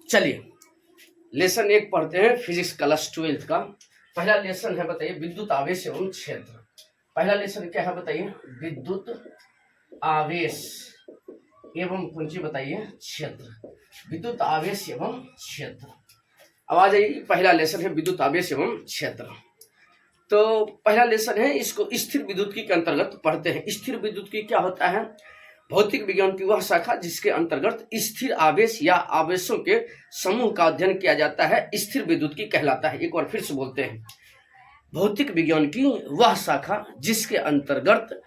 चलिए लेसन 1 पढ़ते हैं, फिजिक्स क्लास 12 का। पहला लेसन है, बताइए विद्युत आवेश एवं क्षेत्र। पहला लेसन क्या है बताइए? विद्युत आवेश एवं कुंजी बताइए क्षेत्र। विद्युत आवेश एवं क्षेत्र। अब आ जाइए, पहला लेसन है विद्युत आवेश एवं क्षेत्र। तो पहला लेसन है, इसको स्थिर विद्युत्की के अंतर्गत पढ़ते हैं। स्थिर विद्युत्की क्या होता है? भौतिक विज्ञान की वह शाखा जिसके अंतर्गत स्थिर आवेश या आवेशों के समूह का अध्ययन किया जाता है, स्थिर विद्युत्की कहलाता है। एक बार फिर से बोलते हैं, भौतिक विज्ञान की वह शाखा जिसके अंतर्गत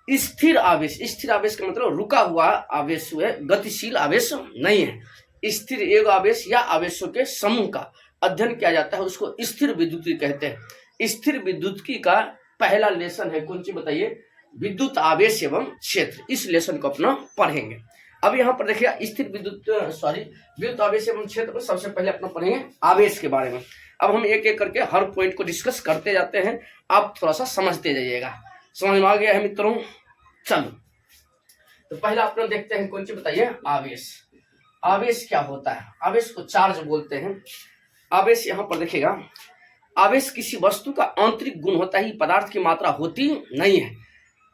स्थिर आवेश, स्थिर आवेश का मतलब रुका हुआ आवेश है, गतिशील आवेश नहीं है। स्थिर एक आवेश या आवेशों के समूह का अध्ययन किया जाता है, उसको स्थिर विद्युत्की कहते हैं। स्थिर विद्युत्की का पहला लेसन है, कौन सी बताइए? विद्युत आवेश एवं क्षेत्र। इस लेसन को अपना पढ़ेंगे। अब यहाँ पर देखिए स्थिर विद्युत आवेश एवं क्षेत्र में सबसे पहले अपना पढ़ेंगे आवेश के बारे में। अब हम एक एक करके हर पॉइंट को डिस्कस करते जाते हैं, आप थोड़ा सा समझते जाइएगा। समझ में आ गया है मित्रों? चलो तो पहला अपना देखते हैं, कौन सी बताइए? आवेश। आवेश क्या होता है? आवेश को चार्ज बोलते हैं। आवेश यहाँ पर देखिएगा, आवेश किसी वस्तु का आंतरिक गुण होता है, पदार्थ की मात्रा होती नहीं है।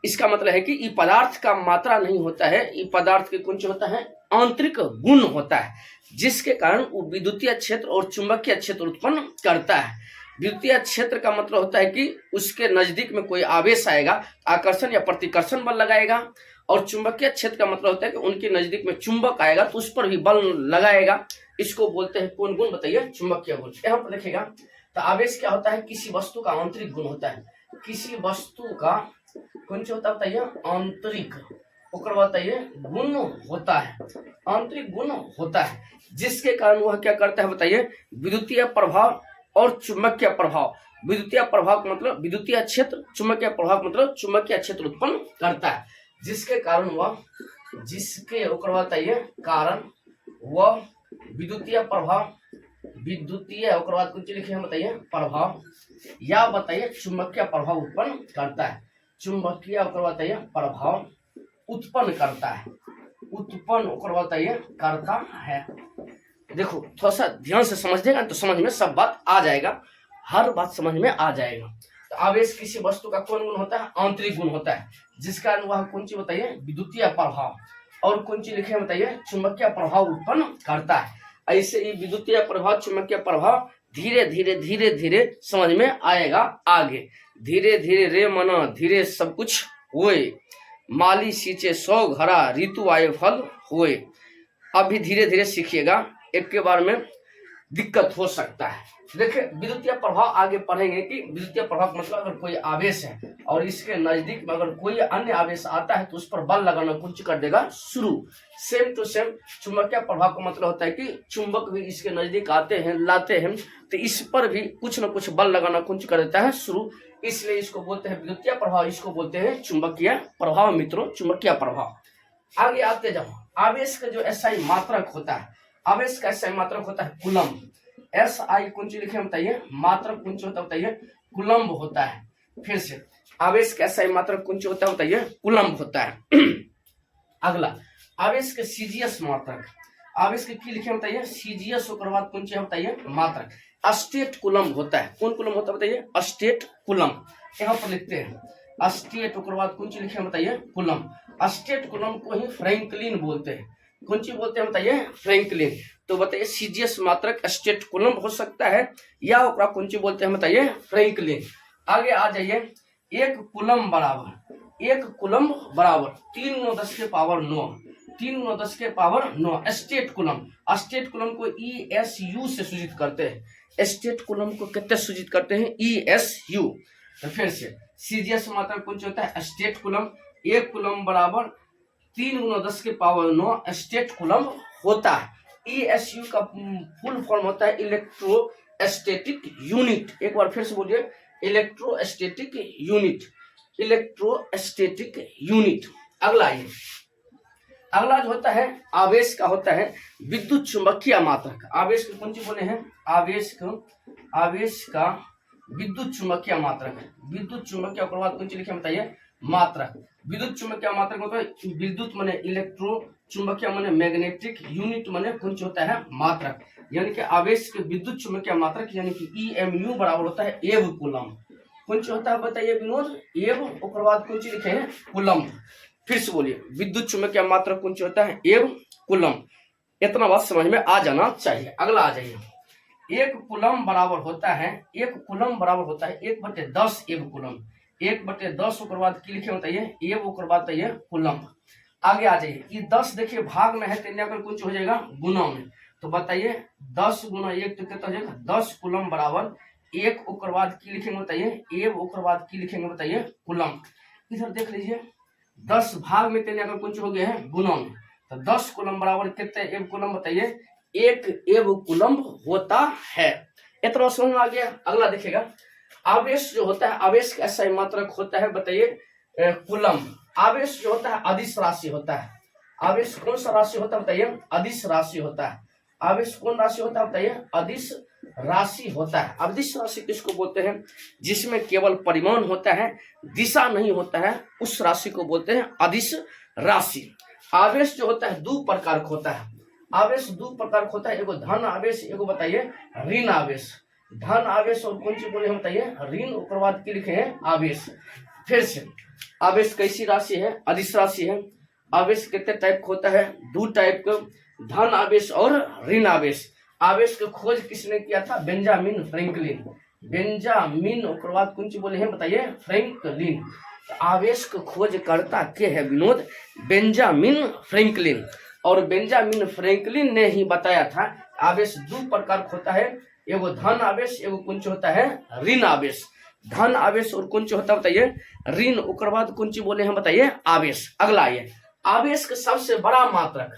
इसका मतलब है कि ये पदार्थ का मात्रा नहीं होता है, ये पदार्थ के कुछ होता है आंतरिक गुण होता है, जिसके कारण वो विद्युतीय क्षेत्र और चुंबकीय क्षेत्र उत्पन्न करता है। विद्युतीय क्षेत्र का मतलब होता है कि उसके नजदीक में कोई आवेश आएगा, आकर्षण या प्रतिकर्षण बल लगाएगा। और चुंबकीय क्षेत्र का मतलब होता है कि उनके नजदीक में चुंबक आएगा तो उस पर भी बल लगाएगा। इसको बोलते हैं कौन गुण बताइए? चुंबकीय गुण। यहाँ पर देखिएगा, तो आवेश क्या होता है? किसी वस्तु का आंतरिक गुण होता है। किसी वस्तु का कौन सा होता है बताइए? आंतरिक। ओकर बताइए गुण होता है, आंतरिक गुण होता है, जिसके कारण वह क्या करता है बताइए? विद्युतीय प्रभाव और चुंबकीय प्रभाव। विद्युतीय प्रभाव का मतलब विद्युतीय क्षेत्र, चुंबकीय प्रभाव मतलब चुंबकीय क्षेत्र उत्पन्न करता है, जिसके कारण वह ओकर बताइए कारण वह विद्युतीय प्रभाव, विद्युतीय ओकर बाद कुछ लिखे हम बताइए प्रभाव, या बताइए चुंबकीय प्रभाव उत्पन्न करता है। चुंबकीय ओकर बताइए प्रभाव उत्पन्न करता है, उत्पन्न ओकर बताइए करता है। देखो थोड़ा सा ध्यान से समझिएगा तो समझ में सब बात आ जाएगा, हर बात समझ में आ जाएगा। तो आवेश किसी वस्तु का कौन गुण होता है? आंतरिक गुण होता है, जिसका वह कौन सी बताइए? विद्युतीय प्रभाव, और कौन सी लिखे बताइए? चुंबकीय प्रभाव उत्पन्न करता है। ऐसे ही विद्युतीय प्रभाव, चुंबकीय प्रभाव धीरे धीरे धीरे धीरे समझ में आएगा आगे। धीरे धीरे रे मना धीरे सब कुछ होए, माली सींचे 100 घड़ा ऋतु आए फल होए। अभी धीरे धीरे सीखिएगा, एक के बार में दिक्कत हो सकता है। देखिए विद्युतीय प्रभाव आगे पढ़ेंगे कि विद्युतीय प्रभाव मतलब अगर कोई आवेश है और इसके नजदीक में अगर कोई अन्य आवेश आता है तो उस पर बल लगाना कुछ कर देगा शुरू। सेम टू सेम चुंबकीय प्रभाव का मतलब होता है कि चुंबक भी इसके नजदीक आते हैं, लाते हैं, तो इस पर भी कुछ न कुछ बल लगाना कुछ कर देता है शुरू। इसलिए इसको बोलते हैं विद्युतीय प्रभाव, इसको बोलते हैं चुंबकीय प्रभाव। मित्रों चुंबकीय प्रभाव आगे आते जाओ। आवेश का जो एसआई मात्रक होता है, आवेश का एसआई मात्रक होता है कूलम्ब। एसआई कुंजी लिखे बताइए? मात्रक कुंजी होता है बताइए? कूलम्ब होता है। फिर से आवेश का एसआई मात्रक कुंजी होता है बताइए? कूलम्ब होता है। अगला आवेश के सीजीएस मात्रक, आवेश के की लिखे बताइए? सीजीएस ओकर बाद कुंजी बताइए? मात्रक। स्टेट कूलम्ब होता है। कौन कूलम्ब होता है बताइए? State coulomb. यहाँ पर लिखते हैं स्टेट ओकर बाद कुंजी लिखे बताइए? कूलम्ब। स्टेट कूलम्ब को ही फ्रैंकलिन बोलते हैं। कौन सी बोलते हैं बताइए? फ्रैंकलिन। तो बताइए सीजीएस मात्रक स्टेट कूलम्ब हो सकता है या ओकरा कौन सी बोलते हैं बताइए? फ्रैंकलिन। आगे आ जाइए, 1 कूलम्ब बराबर 3 × 10 के पावर 9, 3 × 10 के power 9 state coulomb. State coulomb को ESU से सूचित करते हैं। स्टेट कूलम्ब को कितने सूचित करते हैं? ESU। तो फिर से सीजीएस मात्रक कौन सा होता है? State coulomb. 1 कूलम्ब बराबर 3 × 10 के पावर 9 स्टेट कूलम्ब होता है। ESU का फुल फॉर्म होता है इलेक्ट्रोस्टैटिक यूनिट। एक बार फिर से बोलिए, इलेक्ट्रोस्टैटिक यूनिट, इलेक्ट्रोस्टैटिक यूनिट। अगला ये अगला जो होता है आवेश का होता है विद्युत चुंबकीय मात्रक। आवेश को कौन सी बोले हैं? आवेश का विद्युत चुंबकीय मात्रक। विद्युत चुंबकीय ओकर बाद कौन सी लिखे बताइए? मात्रक। विद्युत चुंबकीय मात्रक होता है विद्युत माने इलेक्ट्रो चुंबकीय माने मैग्नेटिक, यूनिट माने कुंज होता है मात्रक, यानी कि आवेश के विद्युत चुंबकीय मात्रक यानी कि EMU बराबर होता है एव कूलम। कुंज होता है बताइए विनोद एव, और बाद कुंज लिखे हैं कूलम। फिर से बोलिए, विद्युत चुंबकीय मात्रक कुंज होता है एव कूलम। इतना बात समझ में आ जाना चाहिए। अगला आ जाइए, एक कूलम बराबर होता है 1/10 एव कूलम। 1/10 ओकर बाद की लिखे बताइए एव, ओकर बाद बताइए कूलम। आगे आ जाइए, ये 10 देखिए भाग में है तो कुछ हो जाएगा गुना में, तो बताइए 10 गुना 1 तो कितना हो जाएगा 10 कूलम बराबर 1, ओकर बाद की लिखेंगे बताइए एव, ओकर बाद की लिखेंगे बताइए कूलम। इधर देख लीजिए 10 भाग में कुछ हो गया है गुना में, तो 10 कूलम बराबर कितने एव कूलम बताइए 1 एव कूलम होता है। इतना समझ में आ गया। अगला देखिएगा, आवेश जो होता है, आवेश का ऐसा मात्रक होता है बताइए कूलम। आवेश जो होता है अदिश राशि होता है। आवेश कौन सा राशि होता है बताइए अदिश राशि होता है। आवेश कौन राशि होता है बताइए अदिश राशि होता है। अदिश राशि किसको बोलते हैं? जिसमें केवल परिमाण होता है, दिशा नहीं होता है, उस राशि को बोलते हैं अदिश राशि। आवेश जो होता है दो प्रकार का होता है। आवेश दो प्रकार का होता है, एगो धन आवेश, एगो बताइए ऋण आवेश। धन आवेश और कौन सी बोले हम बताइए ऋण, ओकर बाद की लिखे हैं आवेश। फिर से आवेश कैसी राशि है? अदिश राशि है। आवेश कितने टाइप का होता है? दो टाइप का, धन आवेश और ऋण आवेश। आवेश की खोज किसने किया था? Benjamin Franklin. बेंजामिन ओकर बाद कौन सी बोले हैं बताइए फ्रैंकलिन। आवेश की खोज करता के है विनोद बेंजामिन फ्रैंकलिन। और बेंजामिन फ्रैंकलिन ने ही बताया था आवेश दो प्रकार का होता है, एगो धन आवेश, एगो कुंच होता है ऋण आवेश। धन आवेश और कुंच होता है बताइए ऋण, ओकर बाद कुंच बोले हैं बताइए आवेश। अगला आइए, आवेश का सबसे बड़ा मात्रक,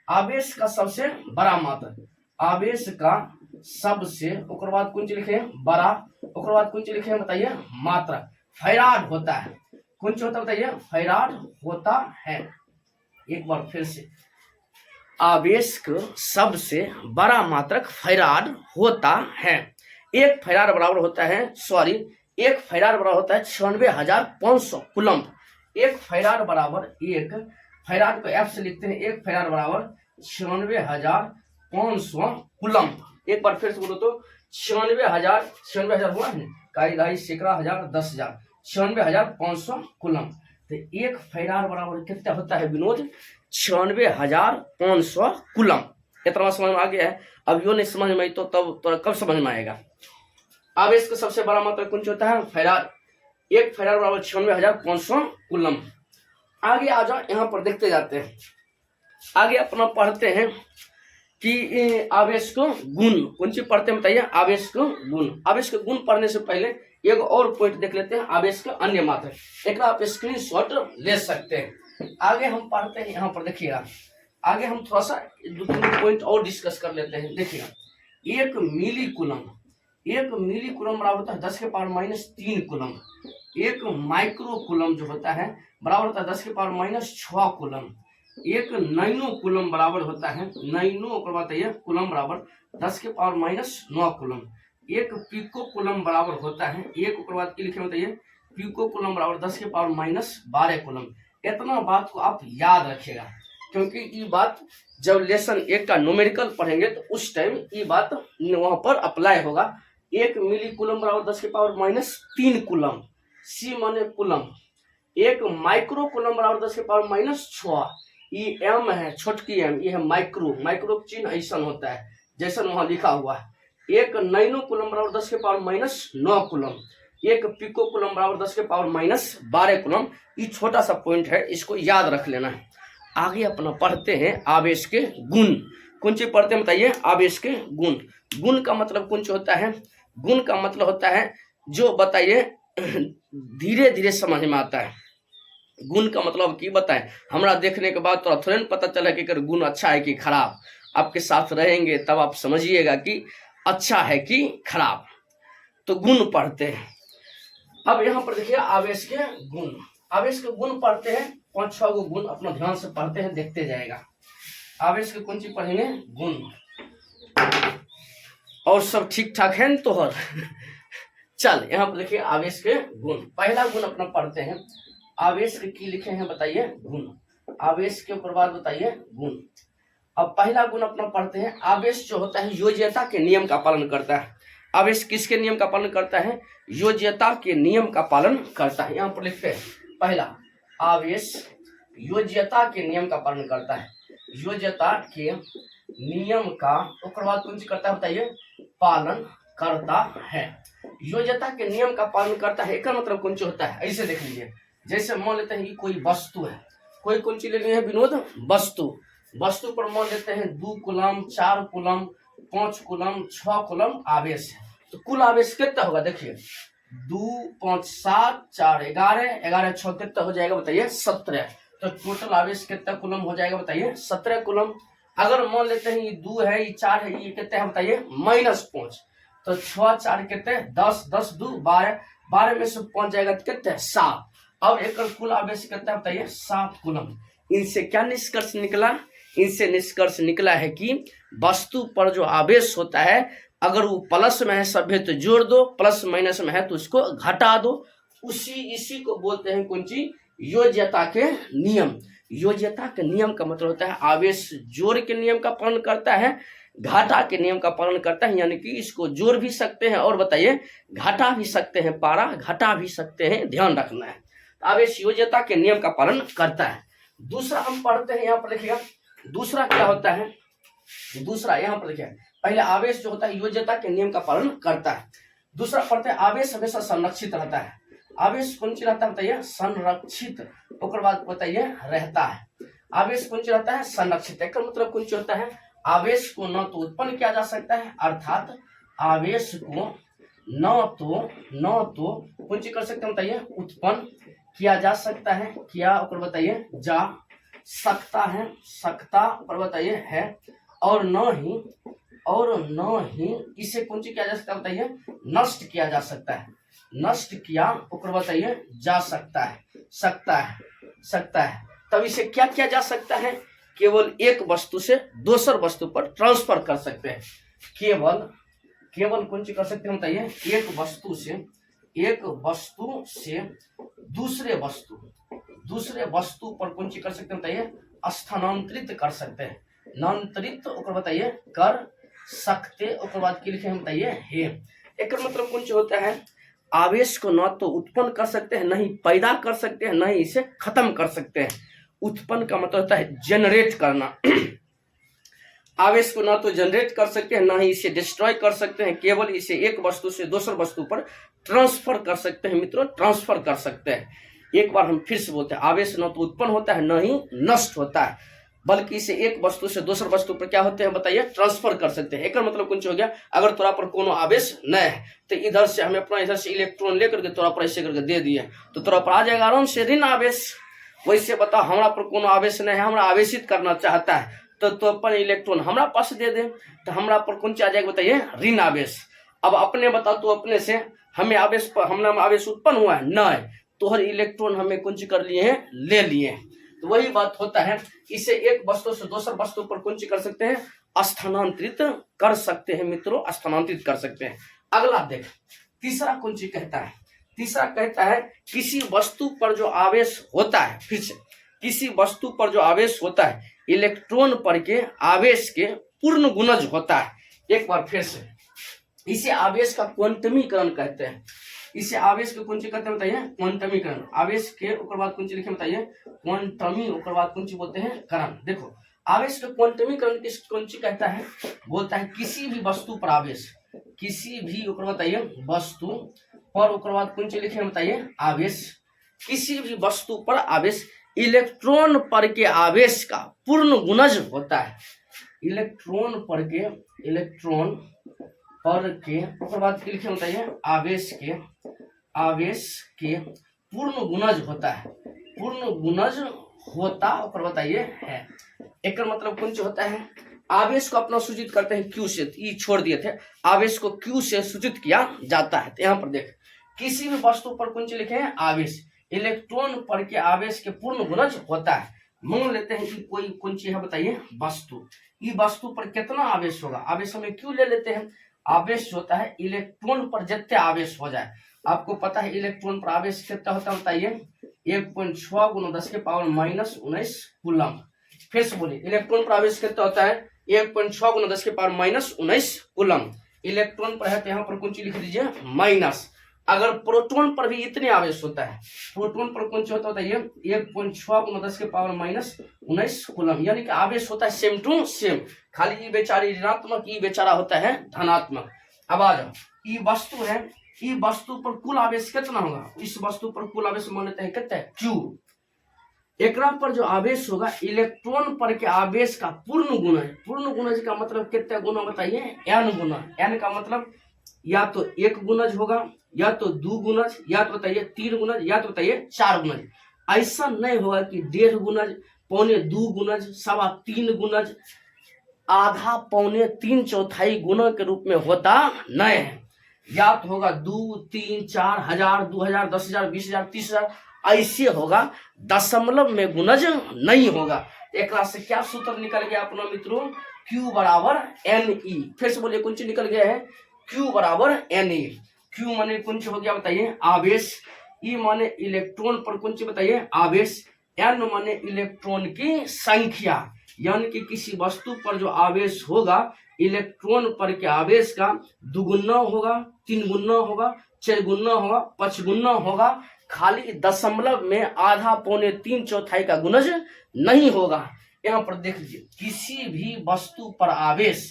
आवेश का सबसे बड़ा मात्रक, आवेश का सबसे ओकर बाद कुंच लिखे बड़ा, ओकर बाद कुंच लिखे बताइए मात्रक फैराड होता है। कुंच होता है बताइए फैराड होता है। एक बार फिर से, आवेश का सबसे बड़ा मात्रक फैराड होता है। एक फैराड बराबर होता है, सॉरी, एक फैराड बराबर होता है 96,500 कूलम। एक फैराड बराबर, एक फैराड को एफ से लिखते हैं, एक फैराड बराबर 96,500 कूलम। एक बार फिर से बोलो तो 96,000 हुआ है, काई सैकड़ा हजार 10,000, 96,500 कूलम। तो एक फैराड बराबर कितना होता है विनोद? 96,500 कूलम। इतना समझ में आ गया है। अब यो नहीं समझ में आई तो तब तो कब समझ में आएगा? आवेश का सबसे बड़ा मात्रक कौन होता है? फैराड। एक फैराड बराबर 96,500 कूलम। आगे आ जाओ, यहाँ पर देखते जाते हैं। आगे अपना पढ़ते हैं कि आवेश को गुण कौन सी पढ़ते हैं बताइए आवेश को गुण। आवेश के गुण पढ़ने से पहले एक और पॉइंट देख लेते हैं, आवेश का अन्य मात्रक। एक आप स्क्रीनशॉट ले सकते हैं। आगे हम पढ़ते हैं, यहाँ पर देखिएगा। आगे हम थोड़ा सा 2-3 पॉइंट और डिस्कस कर लेते हैं। देखिएगा, 1 मिली कूलम, 1 मिली कूलम बराबर होता है 10⁻³ कूलम। 1 माइक्रो कूलम जो होता है बराबर होता है 10⁻⁶ कूलम। 1 नैनो कूलम बराबर होता है, नैनो कूलम बराबर 10⁻⁹ कूलम। 1 पिको कूलम बराबर होता है, एक ओकर बाद की लिखे बताइए पिको कूलम बराबर 10⁻12 कूलम। इतना बात को आप याद रखिएगा, क्योंकि ये बात जब लेसन 1 का न्यूमेरिकल पढ़ेंगे तो उस टाइम ये बात वहां पर अप्लाई होगा। 1 मिली कूलम बराबर 10⁻³ कूलम, सी माने कूलम। 1 माइक्रो कूलम बराबर 10⁻⁶। ये एम है, छोटकी एम, ये है माइक्रो। माइक्रो चिन्ह ऐसा होता है जैसा वहां लिखा हुआ है। 1 नैनो कूलम बराबर 10⁻⁹ कूलम। 1 पिको कूलम बराबर 10⁻12 कूलम। ये छोटा सा पॉइंट है, इसको याद रख लेना है। आगे अपना पढ़ते हैं आवेश के गुण। कौन सी पढ़ते हैं बताइए आवेश के गुण। गुण का मतलब कौन सा होता है? गुण का मतलब होता है जो बताइए धीरे धीरे समझ में आता है। गुण का मतलब की बताएं, हमरा देखने के बाद तो तुरंत पता चला कि गुण अच्छा है कि खराब। आपके साथ रहेंगे तब आप समझिएगा कि अच्छा है कि खराब। तो गुण पढ़ते हैं। अब यहाँ पर देखिए आवेश के गुण। आवेश के गुण पढ़ते हैं, 5-6 गो गुण अपना ध्यान से पढ़ते हैं, देखते जाएगा। आवेश के कौन सी पढ़ेंगे? गुण। और सब ठीक ठाक है तो हर चल यहाँ पर देखिए आवेश के गुण। पहला गुण अपना पढ़ते हैं। आवेश के की लिखे हैं बताइए गुण। आवेश के ऊपर बाद बताइए गुण। अब पहला गुण अपना पढ़ते हैं, आवेश जो होता है योज्यता के नियम का पालन करता है। आवेश किसके नियम का पालन करता है? योज्यता के नियम का पालन करता है। यहाँ पर लिखते हैं पहला, आवेश योज्यता के नियम का पालन करता है। योज्यता के नियम का उसके बाद कौन सी करता है बताइए? पालन करता है। योज्यता के नियम का पालन करता है, इसका मतलब कौन सी होता है? ऐसे देख लीजिए, जैसे मान लेते हैं कि कोई वस्तु है, कोई कौन सी लेनी है विनोद? वस्तु। वस्तु पर मान लेते हैं 2 कूलम, 4 कूलम, 5 कूलम, 6 कूलम आवेश है। तो कुल आवेश कितना होगा? देखिए 2 5 7 4 11, 11 6 कितना हो जाएगा बताइए? 17। तो टोटल आवेश कितना कूलम हो जाएगा बताइए? 17 कूलम। अगर मान लेते हैं ये 2 है, ये 4 है, ये कितने है बताइए? -5। तो 6 4 कितने? 10, 10 2 12, 12 में से 5 जाएगा तो कितने? 7। अब एक कुल आवेश कितना है बताइए? 7 कूलम। इनसे क्या निष्कर्ष निकला? इनसे निष्कर्ष निकला है कि वस्तु पर जो आवेश होता है, अगर वो प्लस में है सभ्य तो जोड़ दो, प्लस माइनस में है तो उसको घटा दो। इसी को बोलते हैं कौन सी? योज्यता के नियम। योज्यता के नियम का मतलब होता है आवेश जोड़ के नियम का पालन करता है, घाटा के नियम का पालन करता है, यानी कि इसको जोड़ भी सकते हैं और बताइए घटा भी सकते हैं, पारा घटा भी सकते हैं, ध्यान रखना है। आवेश योज्यता के नियम का पालन करता है। दूसरा हम पढ़ते हैं, यहाँ पर लिखिएगा दूसरा क्या होता है। दूसरा यहाँ पर लिखिए, पहले आवेश जो होता है योज्यता के नियम का पालन करता है। दूसरा पढ़ते हैं, आवेश हमेशा संरक्षित रहता है। आवेश कौन सी रहता है बताइए? संरक्षित। उसके बाद बताइए रहता है। आवेश कौन सी रहता है? संरक्षित। इसका मतलब कौन सी होता है? आवेश को न तो उत्पन्न किया जा सकता है, अर्थात आवेश को न तो कौन सी कर सकते हैं बताइए? उत्पन्न किया जा सकता है, क्या ऊपर बताइए? जा सकता है, सकता ऊपर बताइए है, और न ही इसे कौन सी किया जा सकता है बताइए? नष्ट किया जा सकता है। नष्ट किया ऊपर बताइए जा सकता है, सकता है। तब इसे क्या किया जा सकता है? केवल एक वस्तु से दूसर वस्तु पर ट्रांसफर कर सकते हैं। केवल कौन सी कर सकते हैं बताइए? एक वस्तु से दूसरे वस्तु पर कौन सी कर सकते हैं बताइए? स्थानांतरित कर सकते हैं। नांतरित ऊपर बताइए कर सकते, ऊपर बाद की लिखे हैं बताइए? है। एक मतलब कौन सी होता है? आवेश को न तो उत्पन्न कर सकते हैं, न ही पैदा कर सकते हैं, न ही इसे खत्म कर सकते हैं। उत्पन्न का मतलब होता है जनरेट करना। आवेश को ना तो जनरेट कर सकते हैं, ना ही इसे डिस्ट्रॉय कर सकते हैं, केवल इसे एक वस्तु से दूसरी वस्तु पर ट्रांसफर कर सकते हैं। मित्रों, ट्रांसफर कर सकते हैं। एक बार हम फिर से बोलते हैं, आवेश न तो उत्पन्न होता है, न ही नष्ट होता है, बल्कि इसे एक वस्तु से दूसरी वस्तु पर क्या होते हैं बताइए? ट्रांसफर कर सकते हैं। एक मतलब कुछ हो गया, अगर तोरा पर कोनो आवेश न है तो इधर से हमें अपना इधर से इलेक्ट्रॉन लेकर के तोरा पर ऐसे करके दे दिए तो तोरा पर आ जाएगा आराम से ऋण आवेश। वैसे बता, हमारा पर कोनो आवेश नहीं है, हमरा आवेशित करना चाहता है तो अपन इलेक्ट्रॉन हमरा पास दे दे तो हमरा पर कौन सा आ जाएगा बताइए? ऋण आवेश। अब अपने बता, तो अपने से हमें आवेश पर हमरा आवेश उत्पन्न हुआ है नहीं, तोहर इलेक्ट्रॉन हमें कौन सी कर लिए हैं? ले लिए हैं। तो वही बात होता है, इसे एक वस्तु से दूसरी वस्तु पर कौन सी कर सकते हैं? स्थानांतरित कर सकते हैं। मित्रों, स्थानांतरित कर सकते हैं। अगला देख, तीसरा कौन सी कहता है? तीसरा कहता है किसी वस्तु पर जो आवेश होता है, फिर से किसी वस्तु पर जो आवेश होता है इलेक्ट्रॉन पर के आवेश के पूर्ण गुणज होता है। एक बार फिर से, इसे आवेश का क्वांटमीकरण कहते हैं। इसे आवेश के कौन सी कहते हैं बताइए? क्वांटमीकरण। आवेश के ऊपर बाद कौन सी लिखे बताइए? क्वांटमी। ऊपर बाद कौन सी बोलते हैं? करण। देखो, आवेश का क्वांटमीकरण किस कौन सी कहता है? बोलता है किसी भी वस्तु पर आवेश, किसी भी ऊपर बताइए वस्तु पर ऊपर बाद कौन सी लिखे बताइए? आवेश। किसी भी वस्तु पर आवेश इलेक्ट्रॉन पर के आवेश का पूर्ण गुणज होता है। इलेक्ट्रॉन पर के ऊपर बाद लिखे बताइए? आवेश के पूर्ण गुणज होता है। पूर्ण गुणज होता ऊपर बताइए है। एक मतलब कौन सा होता है? आवेश को अपना सूचित करते हैं क्यू से, ये छोड़ दिए थे, आवेश को क्यू से सूचित किया जाता है। तो यहाँ पर देख, किसी भी वस्तु पर कौन सी लिखे हैं? आवेश। इलेक्ट्रॉन पर के आवेश के पूर्ण गुणज होता है। मान लेते हैं कि कोई कौन सी है बताइए? वस्तु। ये वस्तु पर कितना आवेश होगा? आवेश हमें क्यों ले लेते हैं? आवेश होता है इलेक्ट्रॉन पर जितने आवेश हो जाए आपको पता है इलेक्ट्रॉन पर आवेश कितना होता है बताइए, 1.6 गुना 10 के पावर माइनस 19 कूलम। फिर से बोलिए, इलेक्ट्रॉन पर आवेश कितना होता है, 1.6 गुना 10 के पावर माइनस 19 कूलम। इलेक्ट्रॉन पर है तो यहाँ पर कौन चीज लिख दीजिए माइनस। अगर प्रोटॉन पर भी इतने आवेश होता है, प्रोटॉन पर कौन सा होता है ये 1.6 गुना 10 के पावर माइनस 19 कूलम, यानी कि आवेश होता है सेम टू सेम, खाली ई बेचारी ऋणात्मक, ई बेचारा होता है धनात्मक। अब आ जाओ, ई वस्तु है, ई वस्तु पर कुल आवेश कितना होगा, इस वस्तु पर कुल आवेश मान लेते हैं कितना है Q। एकरा पर जो आवेश होगा इलेक्ट्रॉन पर के आवेश का पूर्ण गुणज, पूर्ण गुणज का मतलब कितना गुना बताइए, n गुना। n का मतलब या तो 1 गुणज होगा, या तो 2 गुणज, या तो बताइए 3 गुणज, या तो बताइए 4 गुणज। ऐसा नहीं होगा कि 1.5 गुणज, 2.25 गुणज, 3.25 गुणज, आधा, 3.25, चौथाई गुना के रूप में होता नहीं है। या तो होगा 2, 3, 4, 1000, 2000, 10,000, 20,000, 30,000, ऐसे होगा, दशमलव में गुणज नहीं होगा। एक से क्या सूत्र निकल गया अपना मित्रों, Q बराबर Ne। फिर से बोलिए कौन सी निकल गया है, Q बराबर Ne। Q माने कौन सी हो गया बताइए आवेश, E माने इलेक्ट्रॉन पर कौन सी बताइए आवेश, N माने इलेक्ट्रॉन की संख्या, यानी कि किसी वस्तु पर जो आवेश होगा इलेक्ट्रॉन पर के आवेश का 2 गुना होगा, 3 गुना होगा, 4 गुना होगा, 5 गुना होगा, खाली दशमलव में आधा, 3.25, चौथाई का गुणज नहीं होगा। यहाँ पर देख लीजिए, किसी भी वस्तु पर आवेश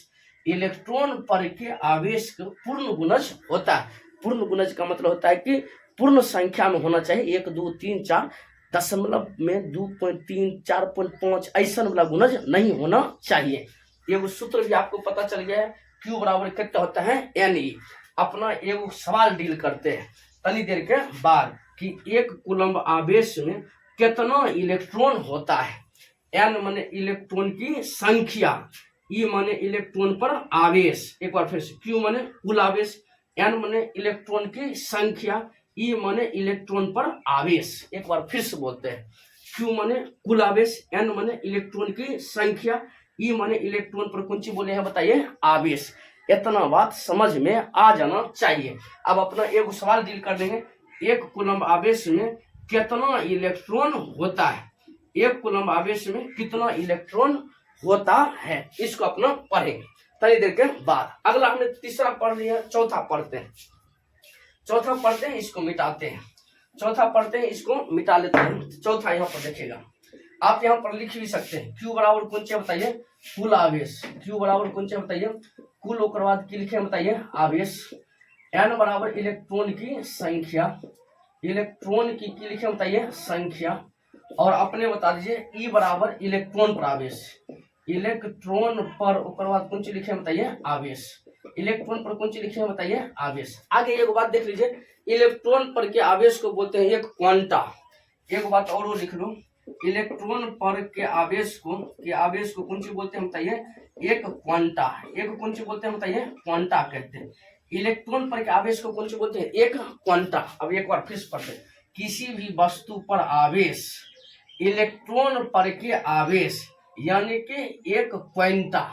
इलेक्ट्रॉन पर के आवेश का पूर्ण गुणज होता है। पूर्ण गुणज का मतलब होता है कि पूर्ण संख्या में होना चाहिए, 1, 2, 3, 4, दशमलव में 2.3, 4.5 ऐसा वाला गुणज नहीं होना चाहिए। एगो सूत्र भी आपको पता चल गया है, Q बराबर कितना होता है Ne। अपना एगो सवाल डील करते हैं तनी देर के बाद कि 1 कूलम्ब आवेश में कितना इलेक्ट्रॉन होता है। N माने इलेक्ट्रॉन की संख्या, E माने इलेक्ट्रॉन पर आवेश, एक बार फिर से Q माने कुल आवेश, N माने इलेक्ट्रॉन की संख्या, E माने इलेक्ट्रॉन पर आवेश। एक बार फिर से बोलते हैं, Q माने कुल आवेश, N माने इलेक्ट्रॉन की संख्या, E माने इलेक्ट्रॉन पर कौन सी बोले हैं बताइए आवेश। इतना बात समझ में आ जाना चाहिए। अब अपना एक सवाल डील कर देंगे, 1 कूलम्ब आवेश में कितना इलेक्ट्रॉन होता है, 1 कूलम्ब आवेश में कितना इलेक्ट्रॉन होता है, इसको अपना पढ़ेंगे तनी देर के बाद। अगला हमने तीसरा पढ़ लिया, चौथा पढ़ते हैं, चौथा पढ़ते हैं इसको मिटाते हैं, चौथा पढ़ते हैं इसको मिटा लेते हैं। चौथा यहाँ पर देखिएगा, आप यहाँ पर लिख भी सकते हैं, Q बराबर कौन सा बताइए कुल आवेश, Q बराबर कौन सा बताइए कुल, ओकर बाद की लिखे बताइए आवेश, N बराबर इलेक्ट्रॉन की संख्या, इलेक्ट्रॉन की लिखे बताइए संख्या, और अपने बता दीजिए E बराबर इलेक्ट्रॉन पर आवेश, इलेक्ट्रॉन पर ओकर बाद कौन सी लिखे बताइए आवेश, इलेक्ट्रॉन पर कौन सी लिखे बताइए आवेश। आगे एक बात देख लीजिए, इलेक्ट्रॉन पर के आवेश को बोलते हैं एक क्वांटा। एक बात और वो लिख लो, इलेक्ट्रॉन पर के आवेश को कौन सी बोलते हैं बताइए एक क्वांटा, एक कौन सी बोलते हैं बताइए क्वांटा कहते हैं। इलेक्ट्रॉन पर के आवेश को कौन सी बोलते हैं एक क्वांटा। अब एक बार फिर से पढ़ते हैं, किसी भी वस्तु पर आवेश इलेक्ट्रॉन पर के आवेश यानी कि एक क्वांटा,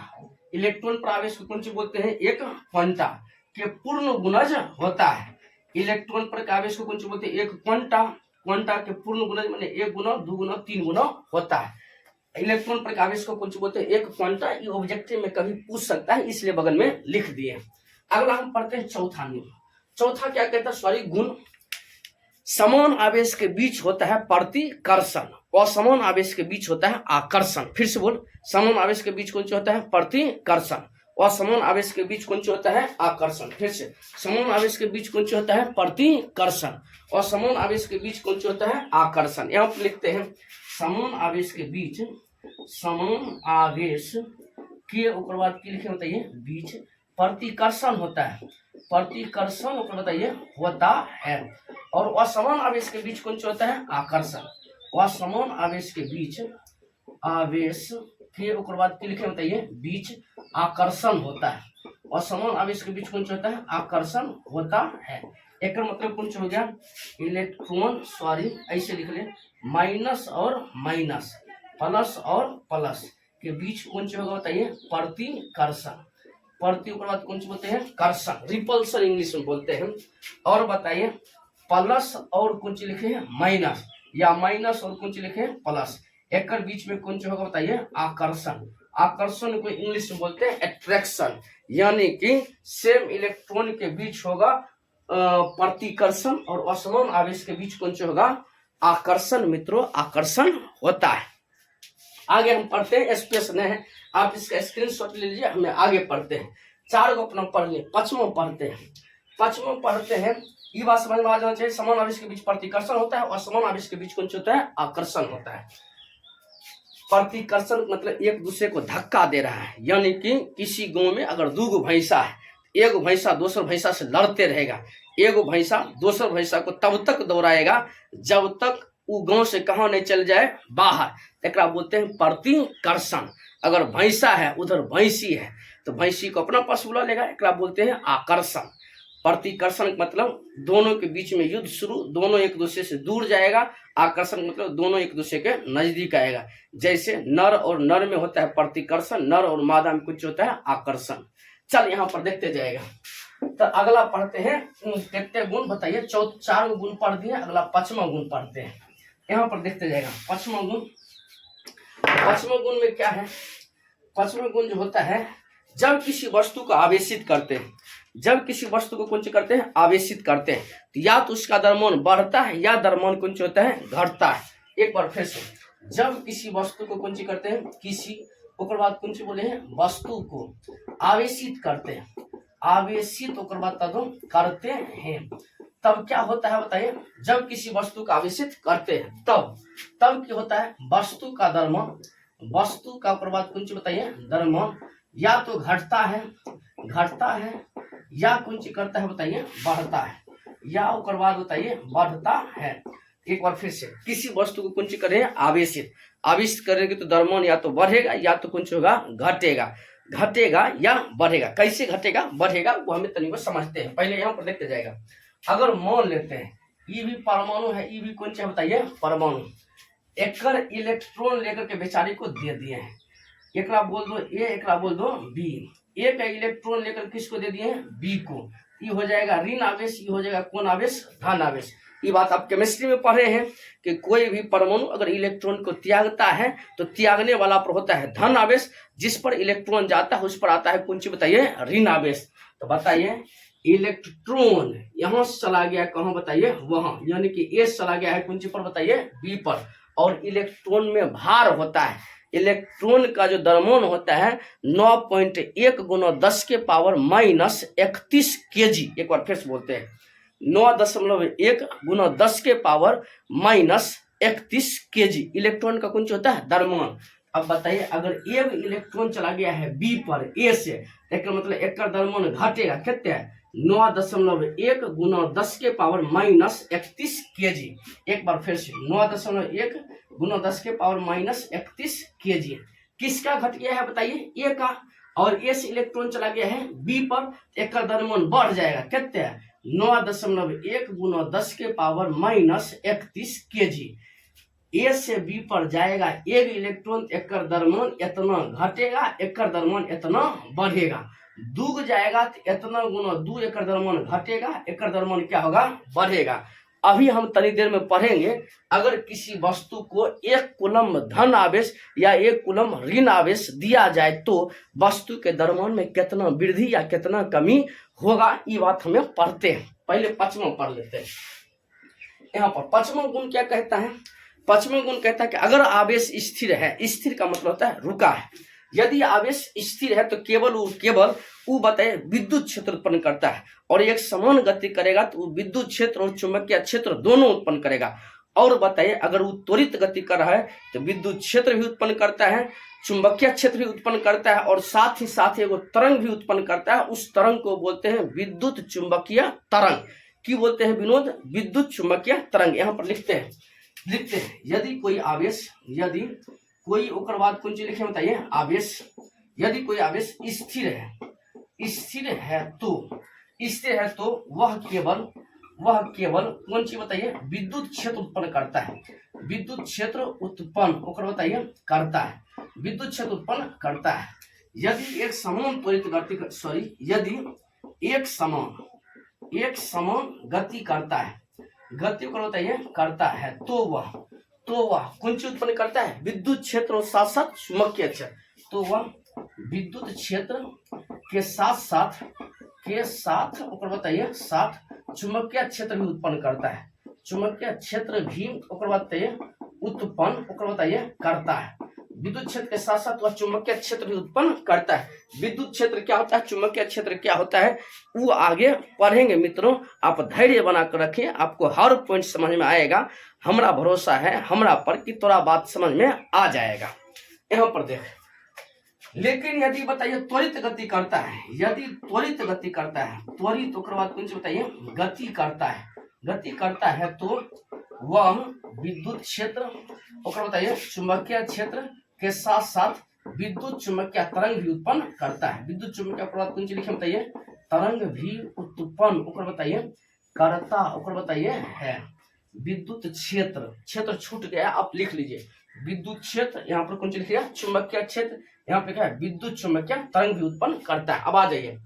इलेक्ट्रॉन पर आवेश को कौन सी बोलते हैं एक क्वांटा के पूर्ण गुणज होता है। इलेक्ट्रॉन पर के आवेश को कौन सी बोलते हैं एक क्वांटा, क्वांटा के पूर्ण गुणज माने 1 गुना, 2 गुना, 3 गुना होता है। इलेक्ट्रॉन पर के आवेश को कौन सी बोलते हैं एक क्वांटा। ये ऑब्जेक्टिव में कभी पूछ सकता है, इसलिए बगल में लिख दिए। अगला हम पढ़ते हैं चौथा नियम। चौथा क्या कहता है, सॉरी गुण, समान आवेश के बीच होता है प्रतिकर्षण और समान आवेश के बीच होता है आकर्षण। फिर से बोल, समान आवेश के बीच कौन सा होता है प्रतिकर्षण और समान आवेश के बीच कौन सा होता है आकर्षण। फिर से, समान आवेश के बीच कौन सा होता है प्रतिकर्षण और समान आवेश के बीच कौन सा होता है आकर्षण। यहाँ पर लिखते हैं समान आवेश के बीच, समान आवेश के ऊपर बाद की लिखे बताइए बीच प्रतिकर्षण होता है, प्रतिकर्षण ऊपर बताइए होता है। और असमान आवेश के बीच कौन सा होता है आकर्षण। असमान आवेश के बीच, आवेश के ऊपर बाद की लिखे बताइए बीच आकर्षण होता है। असमान आवेश के बीच कौन सा होता है आकर्षण होता है। एक मतलब कौन सा हो गया इलेक्ट्रॉन, सॉरी ऐसे लिख ले, माइनस और माइनस, प्लस और प्लस के बीच कौन सा होगा बताइए प्रतिकर्षण। प्रति ऊपर बाद कौन सा बोलते हैं कर्षण, रिपल्सन इंग्लिश में बोलते हैं। और बताइए प्लस और कौन चीज लिखे हैं माइनस, या माइनस और कौन चीज लिखे हैं प्लस, एक बीच में कौन चीज होगा बताइए आकर्षण। आकर्षण को इंग्लिश में बोलते हैं अट्रैक्शन, यानी कि सेम इलेक्ट्रॉन के बीच होगा प्रतिकर्षण और असमान आवेश के बीच कौन चीज होगा आकर्षण। मित्रों आकर्षण होता है। आगे हम पढ़ते हैं, स्पेस नहीं है, आप इसका स्क्रीनशॉट ले लीजिए, हमें आगे पढ़ते हैं। 4 को अपना पढ़ लिए, 5वां पढ़ते हैं। 5वां पढ़ते हैं, ये बात समझ में आ जाना चाहिए, समान आवेश के बीच प्रतिकर्षण होता है और असमान आवेश के बीच कौन सा होता है आकर्षण होता है। प्रतिकर्षण मतलब एक दूसरे को धक्का दे रहा है, यानी कि किसी गांव में अगर 2 भैंसा है, एक भैंसा दूसर भैंसा से लड़ते रहेगा, एक भैंसा दूसर भैंसा को तब तक दौड़ाएगा जब तक वो गांव से कहाँ नहीं चल जाए बाहर, एकरा बोलते हैं प्रतिकर्षण। अगर भैंसा है उधर भैंसी है तो भैंसी को अपना पास बुला लेगा, एकरा बोलते हैं आकर्षण। प्रतिकर्षण मतलब दोनों के बीच में युद्ध शुरू, दोनों एक दूसरे से दूर जाएगा। आकर्षण मतलब दोनों एक दूसरे के नजदीक आएगा। जैसे नर और नर में होता है प्रतिकर्षण, नर और मादा में कुछ होता है आकर्षण। चल यहाँ पर देखते जाएगा। तो अगला पढ़ते हैं, कितने गुण बताइए, 4 गुण पढ़ दिए, अगला 5वां गुण पढ़ते हैं। यहाँ पर देखते जाएगा 5वां गुण। 5वां गुण में क्या है, 5वां गुण जो होता है जब किसी वस्तु को आवेशित करते हैं, जब किसी वस्तु को कौन करते हैं आवेशित करते हैं, तो या तो उसका द्रव्यमान बढ़ता है या द्रव्यमान कौन होता है घटता है। एक बार फिर से, जब किसी वस्तु को कौन करते हैं, किसी ओकर बाद कौन बोले हैं वस्तु को आवेशित करते हैं, आवेशित ओकर बाद करते हैं, तब क्या होता है बताइए। जब किसी वस्तु को आवेशित करते हैं तब क्या होता है, वस्तु का द्रव्यमान, वस्तु का ओकर बाद कौन बताइए द्रव्यमान या तो घटता है या कौन करता है बताइए बढ़ता है, या ओकर बाद बताइए बढ़ता है। एक बार फिर से, किसी वस्तु को कौन करें आवेशित, आवेशित करेंगे तो द्रव्यमान या तो बढ़ेगा या तो कौन होगा घटेगा या बढ़ेगा। कैसे घटेगा बढ़ेगा वो हमें तनिक समझते हैं। पहले यहाँ पर देखते जाएगा, अगर मान लेते हैं ई भी परमाणु है, ई भी कौन सा बताइए परमाणु, एकर इलेक्ट्रॉन लेकर के बेचारी को दे दिए हैं, एकरा बोल दो ए, एकरा बोल दो बी। ए का इलेक्ट्रॉन लेकर किसको दे दिए हैं बी को, ये हो जाएगा ऋण आवेश, ये हो जाएगा कौन आवेश धन आवेश। ये बात आप केमिस्ट्री में पढ़े हैं कि कोई भी परमाणु अगर इलेक्ट्रॉन को त्यागता है तो त्यागने वाला पर होता है धन आवेश, जिस पर इलेक्ट्रॉन जाता है उस पर आता है कौन सी बताइए ऋण आवेश। तो बताइए इलेक्ट्रॉन यहाँ से चला गया कहाँ बताइए वहां, यानी कि ए चला गया है कौन सी पर बताइए बी पर, और इलेक्ट्रॉन में भार होता है, इलेक्ट्रॉन का जो द्रव्यमान होता है 9.1 गुना 10 के पावर माइनस 31 केजी। एक बार फिर से बोलते हैं 9.1 गुना 10 के पावर माइनस 31 केजी इलेक्ट्रॉन का कौन होता है द्रव्यमान। अब बताइए अगर एक इलेक्ट्रॉन चला गया है बी पर ए से, एक मतलब एक का द्रव्यमान घटेगा, कितने 9.1 गुना 10 के पावर माइनस 31 केजी। एक बार फिर से 9.1 गुना 10 के पावर माइनस 31 केजी। किसका घट गया है बताइए ए का, और ए से इलेक्ट्रॉन चला गया है बी पर, एक का द्रव्यमान बढ़ जाएगा, कितने 9.1 गुना 10 के पावर माइनस 31 केजी। ए से बी पर जाएगा एक इलेक्ट्रॉन, एक द्रव्यमान इतना घटेगा, एक द्रव्यमान इतना बढ़ेगा, दूग जाएगा तो इतना गुना 2 एक द्रव्यमान घटेगा, एक द्रव्यमान क्या होगा बढ़ेगा। अभी हम तनी देर में पढ़ेंगे, अगर किसी वस्तु को 1 कूलम धन आवेश या 1 कूलम ऋण आवेश दिया जाए तो वस्तु के द्रव्यमान में कितना वृद्धि या कितना कमी होगा, ये बात हमें पढ़ते हैं। पहले 5वां पढ़ लेते हैं। यहाँ पर 5वां गुण क्या कहता है, 5वां गुण कहता है कि अगर आवेश स्थिर है, स्थिर का मतलब होता है रुका है, यदि आवेश स्थिर है तो केवल वो बताए विद्युत क्षेत्र उत्पन्न करता है, और एक समान गति करेगा तो वो विद्युत क्षेत्र और चुंबकीय क्षेत्र दोनों उत्पन्न करेगा। और बताइए अगर वो त्वरित गति कर रहा है तो विद्युत क्षेत्र भी उत्पन्न करता है, चुंबकीय क्षेत्र भी उत्पन्न करता है, और साथ ही एगो तरंग भी उत्पन्न करता है। उस तरंग को बोलते हैं विद्युत चुंबकीय तरंग। की बोलते हैं विनोद, विद्युत चुंबकीय तरंग। यहाँ पर लिखते हैं यदि कोई आवेश, यदि कोई ओकर बाद कौन चीज लिखे बताइए आवेश, यदि कोई आवेश स्थिर है तो वह केवल कौन चीज बताइए विद्युत क्षेत्र उत्पन्न करता है, विद्युत क्षेत्र उत्पन्न ओकर बताइए करता है, विद्युत क्षेत्र उत्पन्न करता है। यदि एक समान त्वरित गति यदि एक समान गति करता है, गति को बताइए करता है तो वह कौन चीज उत्पन्न करता है? विद्युत क्षेत्र और साथ साथ चुंबकीय क्षेत्र। तो वह विद्युत क्षेत्र के साथ ओकर बताइए साथ चुंबकीय क्षेत्र भी उत्पन्न करता है। चुंबकीय क्षेत्र भी ओकर बताइए उत्पन्न ओकर बताइए करता है। विद्युत क्षेत्र के साथ साथ वह चुंबकीय क्षेत्र भी उत्पन्न करता है। विद्युत क्षेत्र क्या होता है, चुंबकीय क्षेत्र क्या होता है, वो आगे पढ़ेंगे मित्रों। आप धैर्य बनाकर रखिए, आपको हर पॉइंट समझ में आएगा। हमारा भरोसा है हमरा पर कि थोड़ा बात समझ में आ जाएगा। यहाँ पर देख, लेकिन यदि बताइए त्वरित गति करता है, यदि त्वरित गति करता है, त्वरित ओकर बाद कौन सी बताइए गति करता है तो वह विद्युत क्षेत्र ओकर बताइए चुंबकीय क्षेत्र के साथ साथ विद्युत चुंबकीय तरंग भी उत्पन्न करता है। विद्युत चुंबकीय प्रवाह कौन सी लिखे बताइए, तरंग भी उत्पन्न ओकर बताइए करता ओकर बताइए है। विद्युत क्षेत्र छूट गया, आप लिख लीजिए विद्युत क्षेत्र, यहाँ पर कौन सी लिखिए चुंबकीय क्षेत्र, यहाँ पे क्या है विद्युत चुंबकीय तरंग भी उत्पन्न करता है। अब आ जाइए,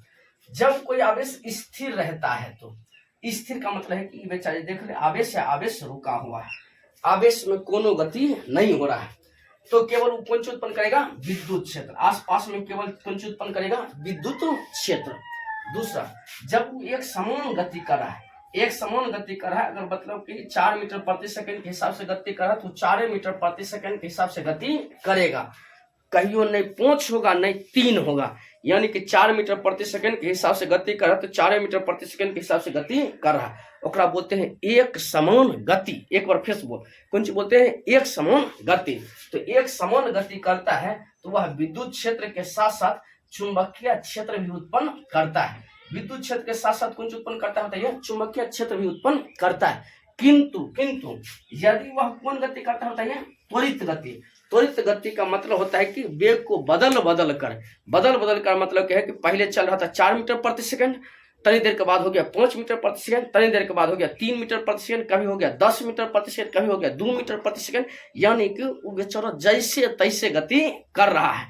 जब कोई आवेश स्थिर रहता है तो स्थिर का मतलब है कि बेचारे देख ले आवेश है, आवेश रुका हुआ है, आवेश में कोनो गति नहीं हो रहा है, तो केवल वो कौन चीज उत्पन्न करेगा, विद्युत क्षेत्र। आसपास में केवल कौन चीज उत्पन्न करेगा, विद्युत क्षेत्र। दूसरा, जब वो एक समान गति कर रहा है, अगर मतलब कि 4 मीटर प्रति सेकंड के हिसाब से गति कर रहा है तो 4 मीटर प्रति सेकंड के हिसाब से गति करेगा। कहियो नहीं 5 होगा नहीं 3 होगा, यानी कि 4 मीटर प्रति सेकंड के हिसाब से गति कर रहा है तो 4 मीटर प्रति सेकंड के हिसाब से गति कर रहा है। ओकरा बोलते हैं एक समान गति। एक बार फिर बोल, कौन सी बोलते हैं, एक समान गति। तो एक समान गति करता है तो वह विद्युत क्षेत्र के साथ साथ चुंबकीय क्षेत्र भी उत्पन्न करता है। विद्युत क्षेत्र के साथ साथ कौन सी उत्पन्न करता है बताइए, चुंबकीय क्षेत्र भी उत्पन्न करता है। किंतु यदि वह कौन गति करता है बताइए, त्वरित गति। त्वरित गति का मतलब होता है कि वेग को बदल कर मतलब क्या है कि पहले चल रहा था 4 मीटर प्रति सेकंड, तनी देर के बाद हो गया 5 मीटर प्रति सेकंड, तनी देर के बाद हो गया 3 मीटर प्रति सेकंड, कभी हो गया 10 मीटर प्रति सेकंड, कभी हो गया 2 मीटर प्रति सेकंड, यानी कि वो बेचारा जैसे तैसे गति कर रहा है,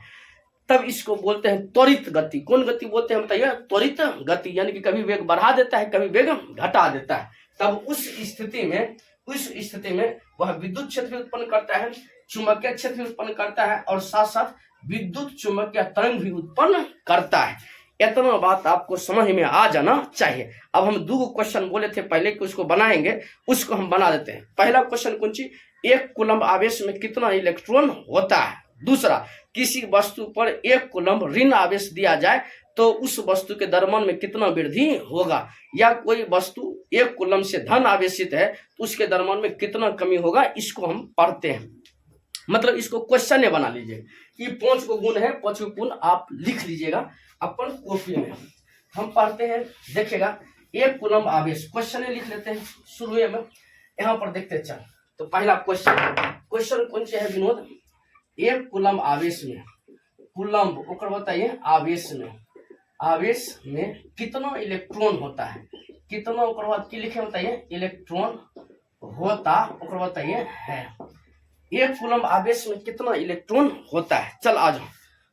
तब इसको बोलते हैं त्वरित गति। कौन गति बोलते हैं बताइए, त्वरित गति, यानी कि कभी वेग बढ़ा देता है, कभी वेग घटा देता है। तब उस स्थिति में वह विद्युत क्षेत्र उत्पन्न करता है, चुंबकीय क्षेत्र उत्पन्न करता है और साथ साथ विद्युत चुंबकीय तरंग भी उत्पन्न करता है। इतना बात आपको समझ में आ जाना चाहिए। अब हम 2 क्वेश्चन बोले थे पहले कि उसको बनाएंगे, उसको हम बना देते हैं। पहला क्वेश्चन कौन सी, 1 कूलम्ब आवेश में कितना इलेक्ट्रॉन होता है। दूसरा, किसी वस्तु पर 1 कूलम्ब ऋण आवेश दिया जाए तो उस वस्तु के द्रव्यमान में कितना वृद्धि होगा, या कोई वस्तु 1 कूलम्ब से धन आवेशित है तो उसके द्रव्यमान में कितना कमी होगा। इसको हम पढ़ते हैं, मतलब इसको क्वेश्चन बना लीजिए कि 5 को गुण है, 5 को गुण आप लिख लीजिएगा अपन कॉपी में। हम पढ़ते हैं, देखिएगा 1 कूलम्ब आवेश, क्वेश्चन लिख लेते हैं शुरू में, यहाँ पर देखते चल। तो पहला क्वेश्चन कौन सा है विनोद, 1 कूलम्ब आवेश में, कूलम्ब ओकर बताइए आवेश में कितना इलेक्ट्रॉन होता है, कितना ओकर बाद की लिखे बताइए, इलेक्ट्रॉन होता ओकर बताइए है। 1 कूलम्ब आवेश में कितना इलेक्ट्रॉन होता है, चल आ जाओ।